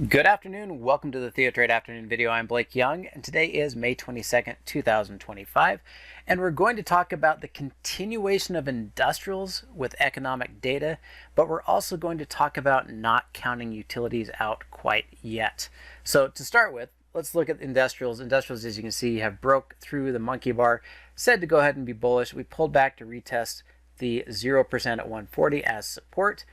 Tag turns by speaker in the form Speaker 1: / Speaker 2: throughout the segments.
Speaker 1: Good afternoon. Welcome to the TheoTrade afternoon video. I'm Blake Young, and today is May 22nd, 2025, and we're going to talk about the continuation of industrials with economic data, but we're also going to talk about not counting utilities out quite yet. So to start with, let's look at industrials. Industrials, as you can see, have broke through the monkey bar, said to go ahead and be bullish. We pulled back to retest the 0% at 140 as support.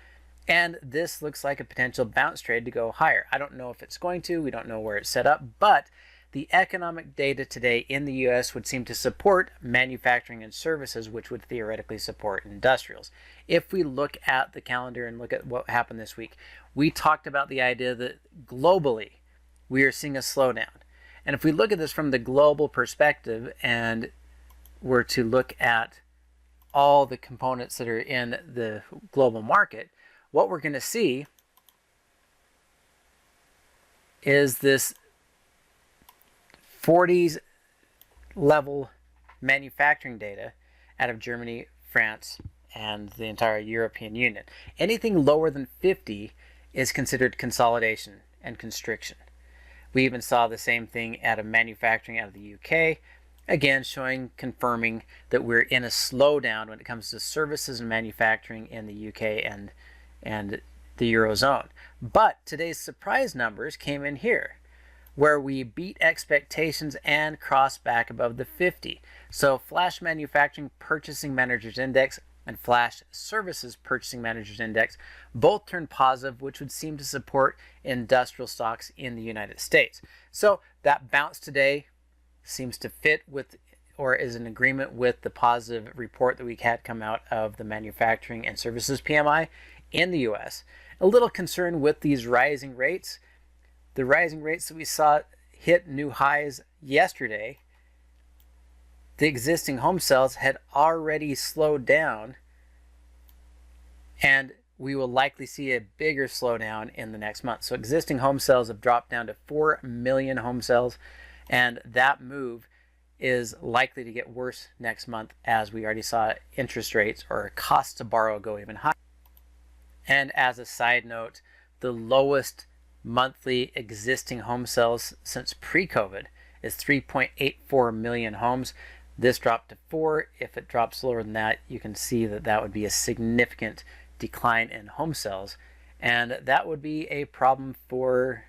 Speaker 1: And this looks like a potential bounce trade to go higher. I don't know if it's going to. We don't know where it's set up. But the economic data today in the U.S. would seem to support manufacturing and services, which would theoretically support industrials. If we look at the calendar and look at what happened this week, we talked about the idea that globally we are seeing a slowdown. And if we look at this from the global perspective and were to look at all the components that are in the global market, what we're going to see is this 40s level manufacturing data out of Germany, France, and the entire European Union. Anything lower than 50 is considered consolidation and constriction. We even saw the same thing out of manufacturing out of the UK, again confirming that we're in a slowdown when it comes to services and manufacturing in the UK and the Eurozone. But today's surprise numbers came in here, where we beat expectations and crossed back above the 50. So Flash Manufacturing Purchasing Managers Index and Flash Services Purchasing Managers Index both turned positive, which would seem to support industrial stocks in the United States. So that bounce today seems to fit with or is in agreement with the positive report that we had come out of the manufacturing and services PMI in the US. A little concerned with these rising rates. The rising rates that we saw hit new highs yesterday. The existing home sales had already slowed down, and we will likely see a bigger slowdown in the next month. So existing home sales have dropped down to 4 million home sales, and that move is likely to get worse next month, as we already saw interest rates or cost to borrow go even higher. And as a side note, the lowest monthly existing home sales since pre-COVID is 3.84 million homes. This dropped to 4. If it drops lower than that, you can see that that would be a significant decline in home sales. And that would be a problem for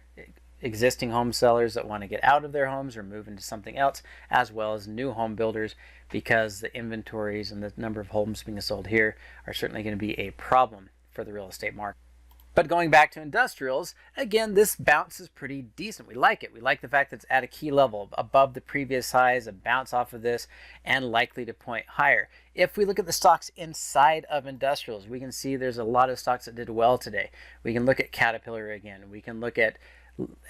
Speaker 1: existing home sellers that want to get out of their homes or move into something else, as well as new home builders, because the inventories and the number of homes being sold here are certainly going to be a problem for the real estate market. But going back to industrials, again, this bounce is pretty decent. We like it. We like the fact that it's at a key level above the previous highs, a bounce off of this, and likely to point higher. If we look at the stocks inside of industrials, we can see there's a lot of stocks that did well today. We can look at Caterpillar again. We can look at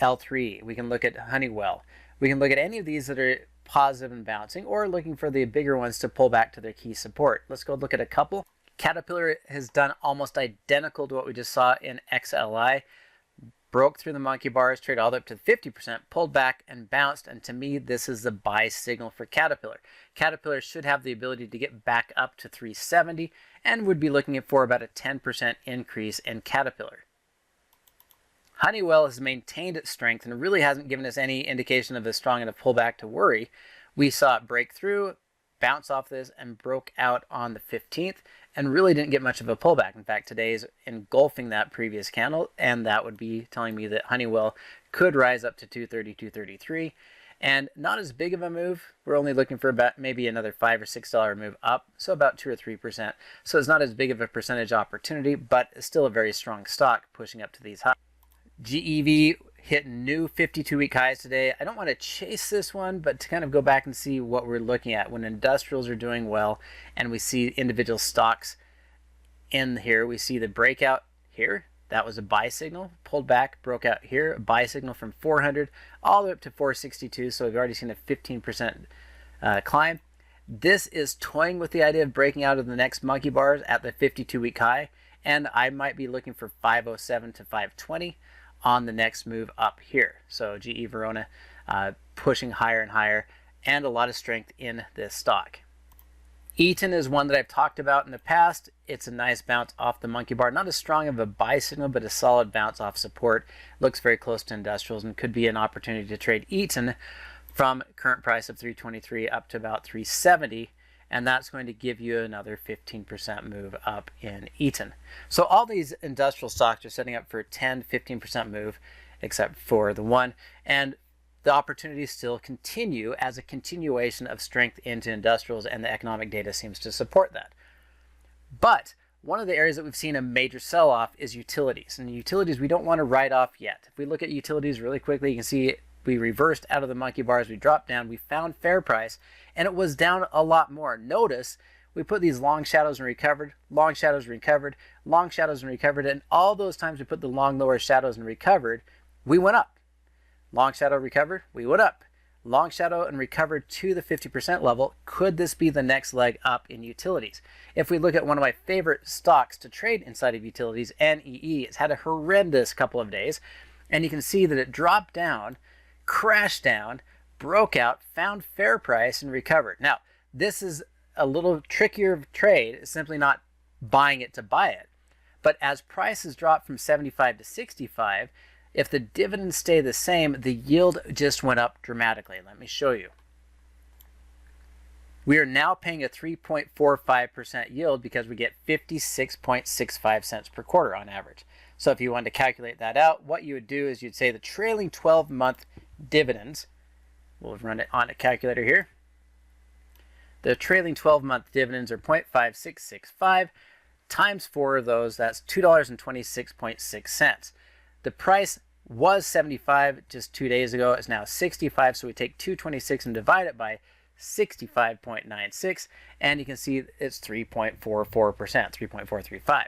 Speaker 1: L3. We can look at Honeywell. We can look at any of these that are positive and bouncing, or looking for the bigger ones to pull back to their key support. Let's go look at a couple. Caterpillar has done almost identical to what we just saw in XLI. Broke through the monkey bars, traded all the way up to 50%, pulled back and bounced, and to me this is the buy signal for Caterpillar. Caterpillar should have the ability to get back up to 370 and would be looking for about a 10% increase in Caterpillar. Honeywell has maintained its strength and really hasn't given us any indication of a strong enough pullback to worry. We saw it break through, bounce off this, and broke out on the 15th, and really didn't get much of a pullback. In fact, today is engulfing that previous candle, and that would be telling me that Honeywell could rise up to 230, 233, and not as big of a move. We're only looking for about maybe another $5 or $6 move up, so about 2 or 3%. So it's not as big of a percentage opportunity, but it's still a very strong stock pushing up to these highs. GEV hit new 52-week highs today. I don't want to chase this one, but to kind of go back and see what we're looking at when industrials are doing well and we see individual stocks in here. We see the breakout here. That was a buy signal, pulled back, broke out here, a buy signal from 400 all the way up to 462. So we've already seen a 15% climb. This is toying with the idea of breaking out of the next monkey bars at the 52-week high, and I might be looking for 507 to 520 on the next move up here. So GE Verona pushing higher and higher, and a lot of strength in this stock. Eaton is one that I've talked about in the past. It's a nice bounce off the monkey bar. Not as strong of a buy signal, but a solid bounce off support. Looks very close to industrials and could be an opportunity to trade Eaton from current price of 323 up to about 370. And that's going to give you another 15% move up in Eaton. So all these industrial stocks are setting up for a 10-15% move, except for the one. And the opportunities still continue as a continuation of strength into industrials, and the economic data seems to support that. But one of the areas that we've seen a major sell-off is utilities. And utilities we don't want to write off yet. If we look at utilities really quickly, you can see we reversed out of the monkey bars, we dropped down, we found fair price, and it was down a lot more. Notice we put these long shadows and recovered, long shadows and recovered, long shadows and recovered, and all those times we put the long lower shadows and recovered, we went up. Long shadow recovered, we went up. Long shadow and recovered to the 50% level. Could this be the next leg up in utilities? If we look at one of my favorite stocks to trade inside of utilities, NEE, it's had a horrendous couple of days, and you can see that it dropped down, crashed down, broke out, found fair price, and recovered. Now, this is a little trickier trade. It's simply not buying it to buy it. But as prices drop from 75 to 65, if the dividends stay the same, the yield just went up dramatically. Let me show you. We are now paying a 3.45% yield because we get 56.65 cents per quarter on average. So if you wanted to calculate that out, what you would do is you'd say the trailing 12-month dividends, we'll run it on a calculator here. The trailing 12-month dividends are 0.5665 times 4 of those, that's $2.26.6 cents. The price was 75 just 2 days ago. It's now 65. So we take 226 and divide it by 65.96. And you can see it's 3.44%, 3.435.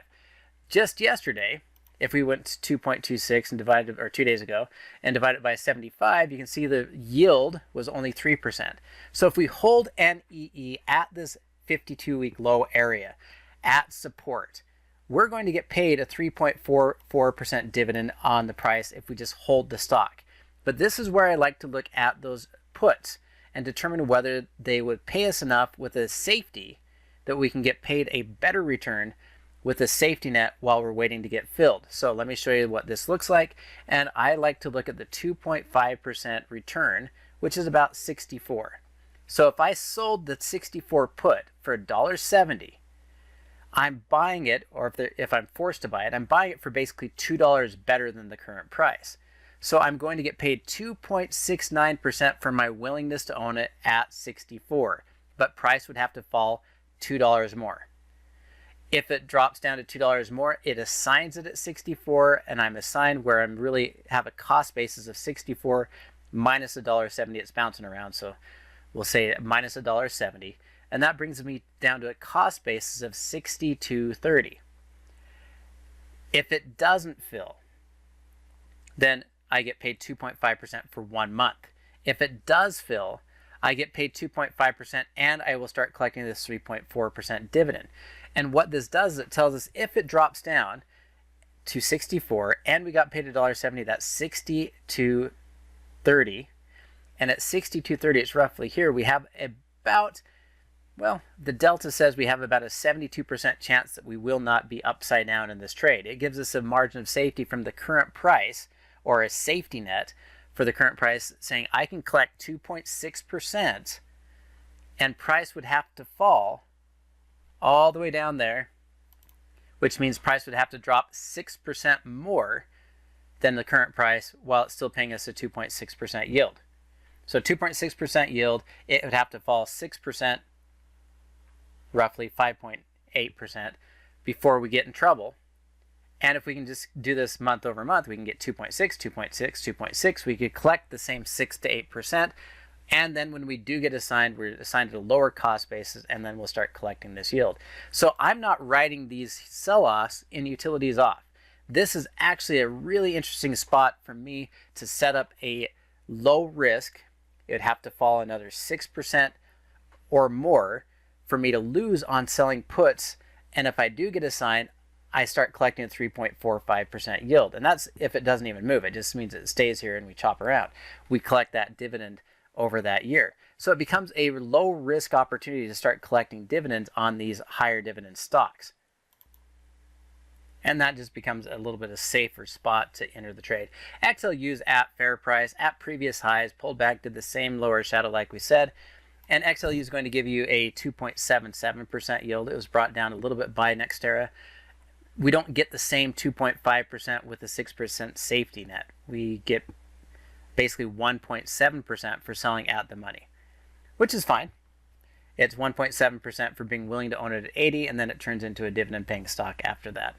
Speaker 1: Just yesterday, if we went to 2.26 and divided, or 2 days ago, and divide it by 75, you can see the yield was only 3%. So if we hold NEE at this 52-week low area, at support, we're going to get paid a 3.44% dividend on the price if we just hold the stock. But this is where I like to look at those puts and determine whether they would pay us enough with a safety that we can get paid a better return with a safety net while we're waiting to get filled. So let me show you what this looks like. And I like to look at the 2.5% return, which is about 64. So if I sold the 64 put for $1.70, I'm buying it, or if I'm forced to buy it, I'm buying it for basically $2 better than the current price. So I'm going to get paid 2.69% for my willingness to own it at 64, but price would have to fall $2 more. If it drops down to $2 more, it assigns it at 64, and I'm assigned where I'm really have a cost basis of 64 minus $1.70. It's bouncing around, so we'll say minus $1.70. And that brings me down to a cost basis of 62.30. If it doesn't fill, then I get paid 2.5% for 1 month. If it does fill, I get paid 2.5% and I will start collecting this 3.4% dividend. And what this does is it tells us if it drops down to 64 and we got paid $1.70, that's 62.30. And at 62.30, it's roughly here, we have about, well, the delta says we have about a 72% chance that we will not be upside down in this trade. It gives us a margin of safety from the current price, or a safety net for the current price, saying I can collect 2.6% and price would have to fall all the way down there, which means price would have to drop 6% more than the current price while it's still paying us a 2.6% yield. So 2.6% yield, it would have to fall 6%, roughly 5.8%, before we get in trouble. And if we can just do this month over month, we can get 2.6, 2.6, 2.6. We could collect the same 6 to 8%. And then when we do get assigned, we're assigned at a lower cost basis, and then we'll start collecting this yield. So I'm not writing these sell-offs in utilities off. This is actually a really interesting spot for me to set up a low risk. It would have to fall another 6% or more for me to lose on selling puts. And if I do get assigned, I start collecting a 3.45% yield. And that's if it doesn't even move. It just means it stays here and we chop around. We collect that dividend over that year. So it becomes a low risk opportunity to start collecting dividends on these higher dividend stocks. And that just becomes a little bit of safer spot to enter the trade. XLU's at fair price, at previous highs, pulled back, did the same lower shadow like we said. And XLU is going to give you a 2.77% yield. It was brought down a little bit by NextEra. We don't get the same 2.5% with the 6% safety net. We get basically 1.7% for selling at the money, which is fine. It's 1.7% for being willing to own it at 80, and then it turns into a dividend-paying stock after that.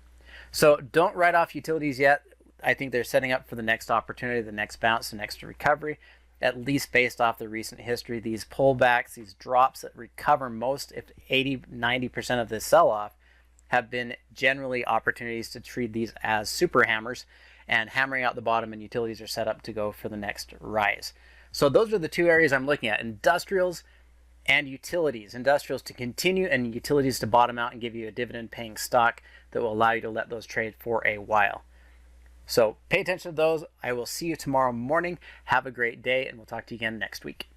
Speaker 1: So don't write off utilities yet. I think they're setting up for the next opportunity, the next bounce, the next recovery, at least based off the recent history. These pullbacks, these drops that recover most, if 80-90% of this sell-off, have been generally opportunities to treat these as super hammers and hammering out the bottom, and utilities are set up to go for the next rise. So those are the two areas I'm looking at: industrials and utilities. Industrials to continue and utilities to bottom out and give you a dividend paying stock that will allow you to let those trade for a while. So pay attention to those. I will see you tomorrow morning. Have a great day, and we'll talk to you again next week.